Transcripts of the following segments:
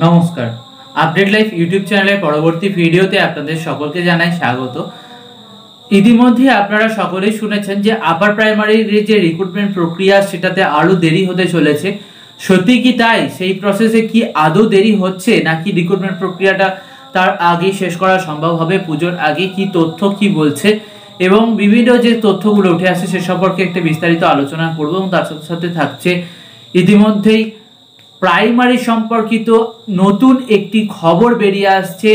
নমস্কার, update life YouTube চ্যানেলের পরবর্তী ভিডিওতে আপনাদের সকলকে জানাই স্বাগত। ইতিমধ্যে আপনারা সকলেই শুনেছেন যে আপার প্রাইমারির যে রিক্রুটমেন্ট প্রক্রিয়া সেটাতে আরো দেরি হতে চলেছে। সত্যি কি তাই? সেই প্রসেসে কি আদৌ দেরি হচ্ছে নাকি রিক্রুটমেন্ট প্রক্রিয়াটা তার আগে শেষ করা সম্ভব হবে? পুজোর আগে কি তথ্য কি বলছে এবং বিভিন্ন যে তথ্যগুলো উঠে আসছে সে সম্পর্কে একটা বিস্তারিত আলোচনা করব এবং তার সাথে সাথে থাকছে ইতিমধ্যেই প্রাইমারি সম্পর্কিত নতুন একটি খবর বেরিয়ে আসছে,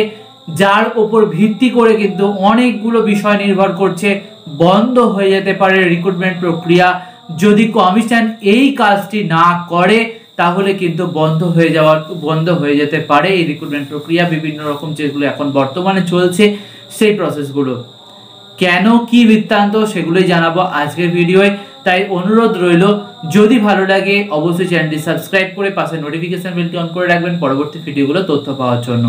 যার উপর ভিত্তি করে কিন্তু অনেকগুলো বিষয় নির্ভর করছে বন্ধ হয়ে যেতে পারে রিক্রুটমেন্ট প্রক্রিয়া। যদি কমিশন এই কাজটি না করে তাহলে কিন্তু বন্ধ হয়ে যেতে পারে এই রিক্রুটমেন্ট প্রক্রিয়া। বিভিন্ন রকম যেগুলো এখন বর্তমানে চলছে সেই প্রসেসগুলো কেন কি বৃত্তান্ত সেগুলোই জানাবো আজকের ভিডিওয়ে। তাই অনুরোধ রইল, যদি ভালো লাগে অবশ্যই চ্যানেলটি সাবস্ক্রাইব করে পাশে নোটিফিকেশন বেলটি অন করে রাখবেন পরবর্তী ভিডিওগুলো তথ্য পাওয়ার জন্য।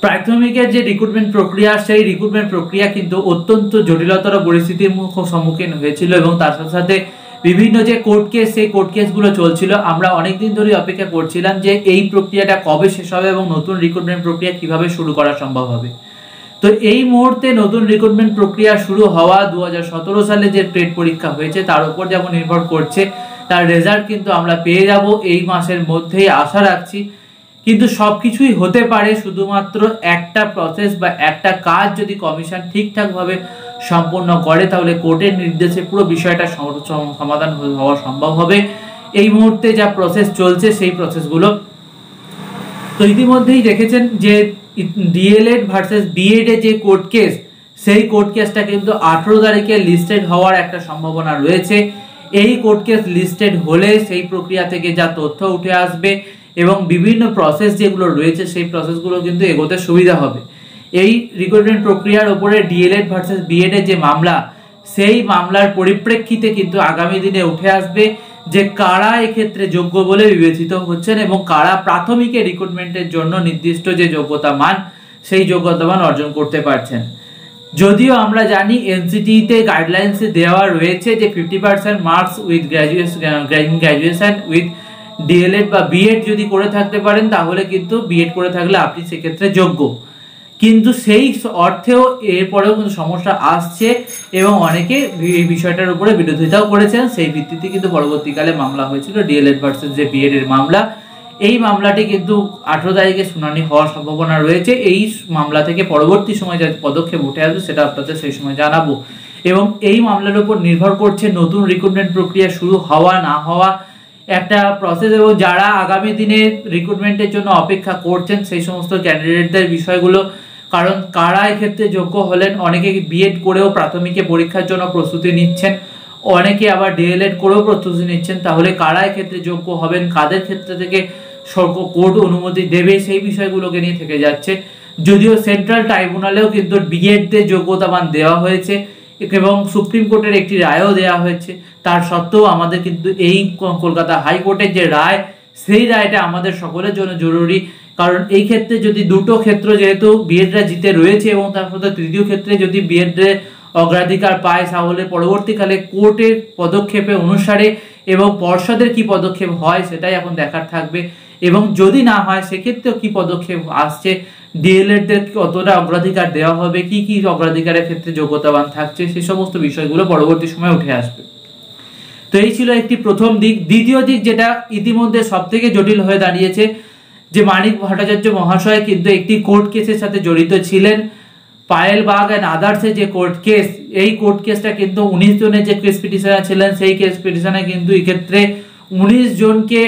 প্রাথমিকের যে রিক্রুটমেন্ট প্রক্রিয়া সেই রিক্রুটমেন্ট প্রক্রিয়া কিন্তু অত্যন্ত জটিলতর পরিস্থিতির সম্মুখীন হয়েছিল এবং তার সাথে সাথে বিভিন্ন যে কোর্ট কেস সেই কোর্ট কেসগুলো চলছিল। আমরা অনেকদিন ধরে অপেক্ষা করছিলাম যে এই প্রক্রিয়াটা কবে শেষ হবে এবং নতুন রিক্রুটমেন্ট প্রক্রিয়া কিভাবে শুরু করা সম্ভব হবে। তো এই মুহূর্তে নতুন রিক্রুটমেন্ট প্রক্রিয়া শুরু হওয়া 2017 সালে যে টেট পরীক্ষা হয়েছে তার উপর যেমন নির্ভর করছে, তার রেজাল্ট কিন্তু আমরা পেয়ে যাব এই মাসের মধ্যেই আশা রাখছি। কিন্তু সবকিছুই হতে পারে, শুধুমাত্র একটা প্রসেস বা একটা কাজ যদি কমিশন ঠিকঠাকভাবে সম্পন্ন করে তাহলে কোর্টের নির্দেশে পুরো বিষয়টা সমাধান হওয়া সম্ভব হবে। এই মুহূর্তে যা প্রসেস চলছে সেই প্রসেসগুলো তো ইতিমধ্যেই দেখেছেন যে ডিএলএড ভার্সেস বিএড এর যে কোর্ট কেস সেই কোর্ট কেসটা কিন্তু 18 তারিখে লিস্টেড হওয়ার একটা সম্ভাবনা রয়েছে। এই কোর্ট কেস লিস্টেড হলে সেই প্রক্রিয়া থেকে যা তথ্য উঠে আসবে এবং বিভিন্ন প্রসেস যেগুলো রয়েছে সেই প্রসেসগুলো কিন্তু এগোতে সুবিধা হবে। এই রিক্রুটমেন্ট প্রক্রিয়ার উপরে ডিএলএড ভার্সেস বিএড এর যে মামলা সেই মামলার পরিপ্রেক্ষিতে কিন্তু আগামী দিনে উঠে আসবে যে কারা এক্ষেত্রে যোগ্য বলে বিবেচিত হচ্ছেন এবং কারা প্রাথমিকের রিক্রুটমেন্টের জন্য নির্দিষ্ট যে যোগ্যতা মান সেই যোগ্যতা মান অর্জন করতে পারছেন। যদিও আমরা জানি এনসিটি তে গাইডলাইন্সে দেওয়া রয়েছে যে 50% marks with graduation with DElEd বা বিএড যদি করে থাকতে পারেন তাহলে কিন্তু বিএড করে থাকলে আপনি সেক্ষেত্রে যোগ্য। কিন্তু সেই অর্থেও এরপরেও কিন্তু সমস্যা আসছে এবং অনেকে এই বিষয়টার উপরে বিরোধিতাও করেছেন। সেই ভিত্তিতে কিন্তু পরবর্তীকালে মামলা হয়েছিল ডিএলএড ভার্সেস যে বিএড এর মামলা। এই মামলাটি কিন্তু 18 তারিখে শুনানি হওয়ার সম্ভাবনা রয়েছে। এই মামলা থেকে পরবর্তী সময় যে পদক্ষেপ উঠে আসবে সেটা আপনাদের সেই সময় জানাবো এবং এই মামলার উপর নির্ভর করছে নতুন রিক্রুটমেন্ট প্রক্রিয়া শুরু হওয়া না হওয়া একটা প্রসেস এবং যারা আগামী দিনে রিক্রুটমেন্টের জন্য অপেক্ষা করছেন সেই সমস্ত ক্যান্ডিডেটদের বিষয়গুলো। কারণ কারা এক্ষেত্রে যোগ্য হলেন, অনেকে বিএড করেও প্রাথমিকে পরীক্ষার জন্য প্রস্তুতি নিচ্ছেন, অনেকে আবার ডিএলএড করেও প্রস্তুতি নিচ্ছেন। তাহলে কারা এক্ষেত্রে যোগ্য হবেন, কাদের ক্ষেত্রে থেকে কোর্ট অনুমতি দেবে সেই বিষয়গুলোকে নিয়ে থেকে যাচ্ছে। যদিও সেন্ট্রাল ট্রাইব্যুনালেও কিন্তু বিএড দের যোগ্যতা মান দেওয়া হয়েছে এবং সুপ্রিম কোর্টের একটি রায়ও দেওয়া হয়েছে, তার সত্ত্বেও আমাদের কিন্তু এই কলকাতা হাইকোর্টের যে রায় সেই রায়টা আমাদের সকলের জন্য জরুরি। কারণ এই ক্ষেত্রে যদি দুটো ক্ষেত্র যেহেতু বিএডরা জিতে রয়েছে এবং তার সাথে তৃতীয় ক্ষেত্রে যদি বিএড অগ্রাধিকার পায় তাহলে পরবর্তীকালে কোর্টের পদক্ষেপে অনুসারে এবং পর্ষদের কি পদক্ষেপ হয় সেটাই এখন দেখার থাকবে এবং যদি না হয় সেক্ষেত্রেও কি পদক্ষেপ আসছে, ডিএলএড দের কতটা অগ্রাধিকার দেওয়া হবে, কি কি অগ্রাধিকারের ক্ষেত্রে যোগ্যতাবান থাকছে, সেই সমস্ত বিষয়গুলো পরবর্তী সময় উঠে আসবে। তো এই ছিল একটি প্রথম দিক। দ্বিতীয় দিক যেটা ইতিমধ্যে সব থেকে জটিল হয়ে দাঁড়িয়েছে যে মানিক ভট্টাচার্য মহাশয় কিন্তু একটি কোর্ট কেসের সাথে জড়িত ছিলেন, পায়েল বাগ এন্ড আদার্সের যে কোর্ট কেস। এই কোর্ট কেসটা কিন্তু 19 জনের যে কেস পিটিশনার ছিলেন সেই কেস পিটিশনে কিন্তু এক্ষেত্রে 19 জনকে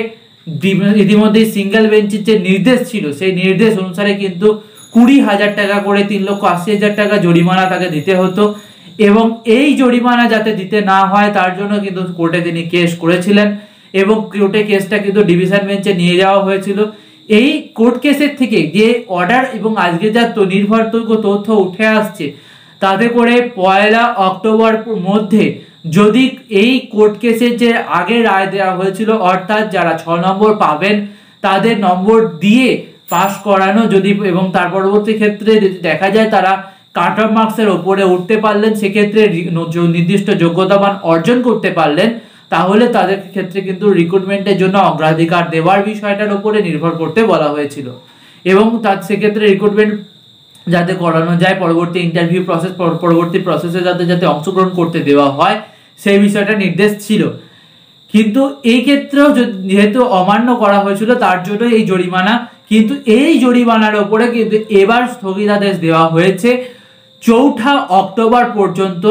ইতিমধ্যে সিঙ্গেল বেঞ্চের যে নির্দেশ ছিল সেই নির্দেশ অনুসারে কিন্তু 20,000 টাকা করে 3,80,000 টাকা জরিমানা তাকে দিতে হতো এবং এই জরিমানা যাতে দিতে না হয় তার জন্য কিন্তু কোর্টে তিনি কেস করেছিলেন এবং কোর্টে কেসটা কিন্তু ডিভিশন বেঞ্চে নিয়ে যাওয়া হয়েছিল। এই কোর্ট কেসের থেকে যে অর্ডার এবং আজকে যা নির্ভরযোগ্য তথ্য উঠে আসছে তাতে করে 1 অক্টোবর মধ্যে যদি এই কোর্ট কেসের যে আগে রায় দেওয়া হয়েছিল অর্থাৎ যারা 6 নম্বর পাবেন তাদের নম্বর দিয়ে পাস করানো যদি এবং তার পরবর্তী ক্ষেত্রে যদি দেখা যায় তারা কাট অফ মার্কসের উপরে উঠতে পারলেন, সেক্ষেত্রে নির্দিষ্ট যোগ্যতা মান অর্জন করতে পারলেন, তাহলে তাদের ক্ষেত্রে কিন্তু রিক্রুটমেন্টের জন্য অগ্রাধিকার দেওয়ার বিষয়টার উপরে নির্ভর করতে বলা হয়েছিল এবং তার সেক্ষেত্রে রিক্রুটমেন্ট যাতে করানো যায়, পরবর্তী ইন্টারভিউ প্রসেস পরবর্তী প্রসেসে যাতে অংশগ্রহণ করতে দেওয়া হয় সেই বিষয়টা নির্দেশ ছিল। কিন্তু এই ক্ষেত্রেও যেহেতু অমান্য করা হয়েছিল তার জন্য এই জরিমানা, কিন্তু এই জরিমানার উপরে কিন্তু এবার স্থগিতাদেশ দেওয়া হয়েছে 4 অক্টোবর পর্যন্ত।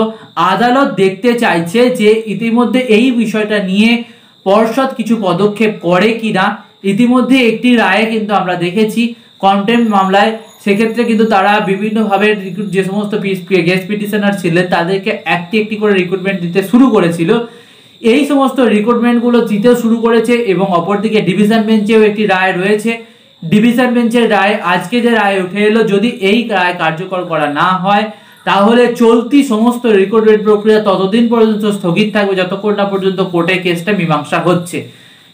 আদালত দেখতে চাইছে যে ইতিমধ্যে এই বিষয়টা নিয়ে পর্ষদ কিছু পদক্ষেপ করে কিনা। ইতিমধ্যে একটি রায়ে কিন্তু আমরা দেখেছি কন্টেম্প মামলায়, সেক্ষেত্রে কিন্তু তারা বিভিন্নভাবে যে সমস্ত গেস্ট পিটিশনার ছিলেন তাদেরকে একটি করে রিক্রুটমেন্ট দিতে শুরু করেছিল। এই সমস্ত রিক্রুটমেন্টগুলো দিতেও শুরু করেছে এবং অপরদিকে ডিভিশন বেঞ্চেও একটি রায় রয়েছে। ডিভিশন বেঞ্চের রায়, আজকে যে রায় উঠে এলো, যদি এই রায় কার্যকর করা না হয় তাহলে চলতি সমস্ত রিক্রুটমেন্ট প্রক্রিয়া ততদিন পর্যন্ত স্থগিত থাকবে যতক্ষণ না পর্যন্ত কোর্টে কেসটা মীমাংসা হচ্ছে।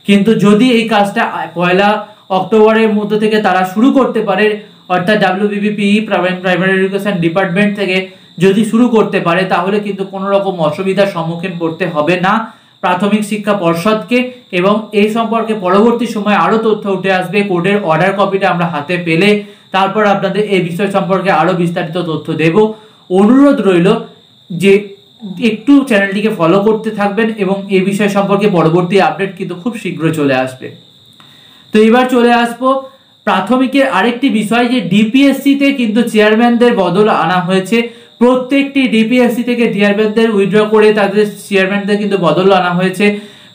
কিন্তু যদি এই কাজটা 1 অক্টোবরের মধ্যে থেকে তারা শুরু করতে পারে, অর্থাৎ WBBPE প্রাইমারি এডুকেশন ডিপার্টমেন্ট থেকে যদি শুরু করতে পারে তাহলে কিন্তু কোনো রকম অসুবিধার সম্মুখীন করতে হবে না প্রাথমিক শিক্ষা পর্ষদকে। এবং এই সম্পর্কে পরবর্তী সময় আরো তথ্য উঠে আসবে, কোর্টের অর্ডার কপিটা আমরা হাতে পেলে তারপর আপনাদের এই বিষয় সম্পর্কে আরো বিস্তারিত তথ্য দেব। অনুরোধ রইল যে একটু চ্যানেলটিকে ফলো করতে থাকবেন এবং এই বিষয় সম্পর্কে পরবর্তী আপডেট কিন্তু খুব শীঘ্র চলে আসবে। তো এবার চলে আসবো প্রাথমিকের আরেকটি বিষয়, যে ডিপিএসসি তে কিন্তু চেয়ারম্যানদের বদল আনা হয়েছে। প্রত্যেকটি ডিপিএসসি থেকে চেয়ারম্যানদের উইথড্র করে তাদের চেয়ারম্যানদের কিন্তু বদল আনা হয়েছে।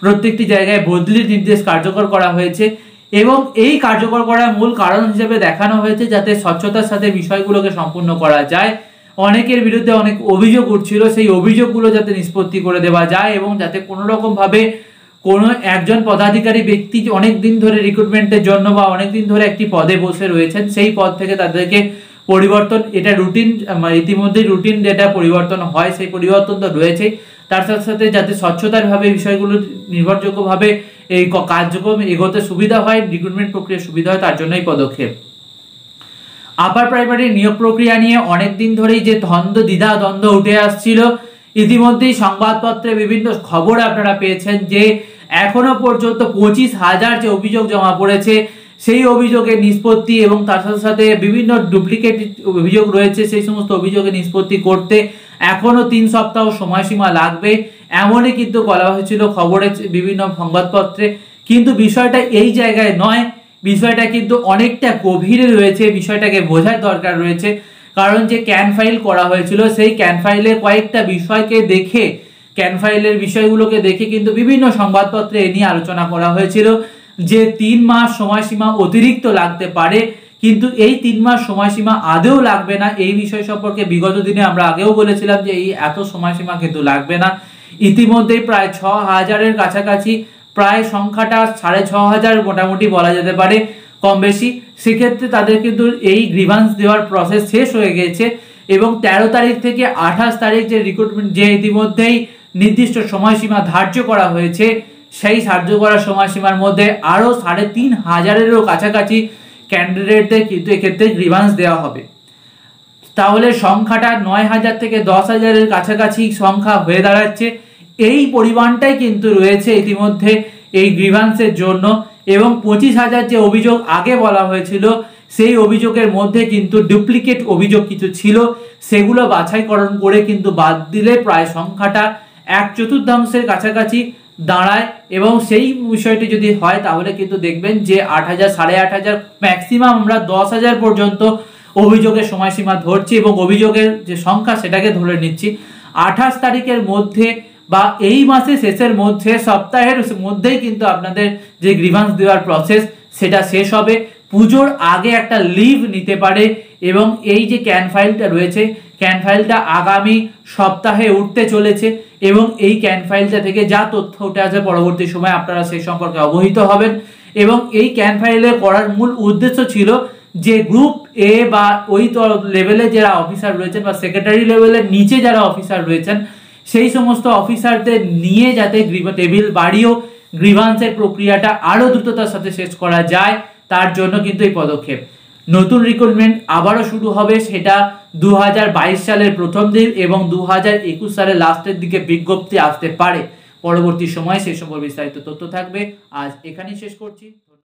প্রত্যেকটি জায়গায় বদলির নির্দেশ কার্যকর করা হয়েছে এবং এই কার্যকর করার মূল কারণ হিসেবে দেখানো হয়েছে যাতে স্বচ্ছতার সাথে বিষয়গুলোকে সম্পূর্ণ করা যায়। অনেকের বিরুদ্ধে অনেক অভিযোগ উঠছিল, সেই অভিযোগগুলো যাতে নিষ্পত্তি করে দেওয়া যায় এবং যাতে কোনো রকম ভাবে কোনো একজন পদাধিকারী ব্যক্তি অনেক দিন ধরে রিক্রুটমেন্টের জন্য বা অনেক দিন ধরে একটি পদে বসে রয়েছেন, সেই পদ থেকে তাদেরকে পরিবর্তন, এটা রুটিন ইতিমধ্যে রুটিন যেটা পরিবর্তন হয় সেই পরিবর্তন তো রয়েছে, তার সাথে সাথে যাতে স্বচ্ছতার ভাবে বিষয়গুলো নির্ভরযোগ্যভাবে এই কার্যক্রম এগোতে সুবিধা হয়, রিক্রুটমেন্ট প্রক্রিয়া সুবিধা হয়, তার জন্য এই পদক্ষেপ। আপার প্রাইমারি নিয়োগ প্রক্রিয়া নিয়ে অনেকদিন ধরেই যে দ্বন্দ্ব উঠে আসছিল, ইতিমধ্যেই সংবাদপত্রে বিভিন্ন খবর আপনারা পেয়েছেন যে এখনো পর্যন্ত 25,000 যে অভিযোগ জমা পড়েছে সেই অভিযোগের নিষ্পত্তি এবং তার সাথে সাথে বিভিন্ন ডুপ্লিকেট অভিযোগ রয়েছে, সেই সমস্ত অভিযোগের নিষ্পত্তি করতে এখনো 3 সপ্তাহ সময়সীমা লাগবে, এমনই কিন্তু বলা হয়েছিল খবরে বিভিন্ন সংবাদপত্রে। কিন্তু বিষয়টা এই জায়গায় নয়, বিষয়টা কিন্তু অনেকটা গভীরে রয়েছে, বিষয়টাকে বোঝার দরকার রয়েছে। কারণ যে ক্যান ফাইল করা হয়েছিল সেই ক্যান ফাইলের কয়েকটা বিষয়কে দেখে, ক্যান ফাইলের বিষয়গুলোকে দেখে কিন্তু বিভিন্ন সংবাদপত্রে এ নিয়ে আলোচনা করা হয়েছিল যে 3 মাস সময়সীমা অতিরিক্ত লাগতে পারে, কিন্তু এই 3 মাস সময়সীমা আদৌ লাগবে না। এই বিষয় সম্পর্কে বিগত দিনে আমরা আগেও বলেছিলাম যে এই এত সময়সীমা কিন্তু লাগবে না। ইতিমধ্যে প্রায় 6,000-এর কাছাকাছি, প্রায় সংখ্যাটা 6,500 মোটামুটি বলা যেতে পারে কম বেশি, সেক্ষেত্রে তাদের কিন্তু এই গ্রিভান্স দেওয়ার প্রসেস শেষ হয়ে গেছে এবং 13 তারিখ থেকে 28 তারিখ যে রিক্রুটমেন্ট যে ইতিমধ্যেই নির্দিষ্ট সময়সীমা ধার্য করা হয়েছে, সেই ধার্য করা সময়সীমার মধ্যে আরো 3,500-এরও কাছাকাছি ক্যান্ডিডেটদের কিন্তু এক্ষেত্রে গ্রিভান্স দেওয়া হবে। তাহলে সংখ্যাটা 9,000 থেকে 10,000-এর কাছাকাছি সংখ্যা হয়ে দাঁড়াচ্ছে। এই পরিমাণটাই কিন্তু রয়েছে ইতিমধ্যে এই গ্রিভান্সের জন্য এবং 25,000 যে অভিযোগ আগে বলা হয়েছিল সেই অভিযোগের মধ্যে কিন্তু ডুপ্লিকেট অভিযোগ কিছু ছিল, সেগুলো বাছাইকরণ করে কিন্তু বাদ দিলে প্রায় সংখ্যাটা 1/4 কাছাকাছি দাঁড়ায় এবং সেই বিষয়টি যদি হয় তাহলে কিন্তু দেখবেন যে 8,000, 8,500, ম্যাক্সিমাম আমরা 10,000 পর্যন্ত অভিযোগের সময়সীমা ধরছি এবং অভিযোগের যে সংখ্যা সেটাকে ধরে নিচ্ছি। 28 তারিখের মধ্যে বা এই মাসের শেষের মধ্যে, সপ্তাহের মধ্যেই কিন্তু আপনাদের যে গ্রিভান্স দেওয়ার প্রসেস সেটা শেষ হবে। পুজোর আগে একটা লিভ নিতে পারে এবং এই যে ক্যান ফাইলটা রয়েছে, ক্যান ফাইলটা আগামী সপ্তাহে উঠতে চলেছে এবং এই ক্যান ফাইলটা থেকে যা তথ্য উঠে আসে পরবর্তী সময় আপনারা সেই সম্পর্কে অবহিত হবেন। এবং এই ক্যান ফাইলে করার মূল উদ্দেশ্য ছিল যে গ্রুপ এ বা ওই লেভেলে যারা অফিসার রয়েছেন বা সেক্রেটারি লেভেলের নিচে যারা অফিসার রয়েছেন সেই সমস্ত অফিসারদের নিয়ে যাতে টেবিল বাড়িয়েও গ্রিভান্সের প্রক্রিয়াটা আরো দ্রুততার সাথে শেষ করা যায়, তার জন্য কিন্তু এই পদক্ষেপ। নতুন রিক্রুটমেন্ট আবারও শুরু হবে, সেটা 2022 সালের প্রথম দিন এবং 2021 সালের লাস্টের দিকে বিজ্ঞপ্তি আসতে পারে। পরবর্তী সময়ে সেই সম্পর্কে বিস্তারিত তথ্য থাকবে। আজ এখানেই শেষ করছি।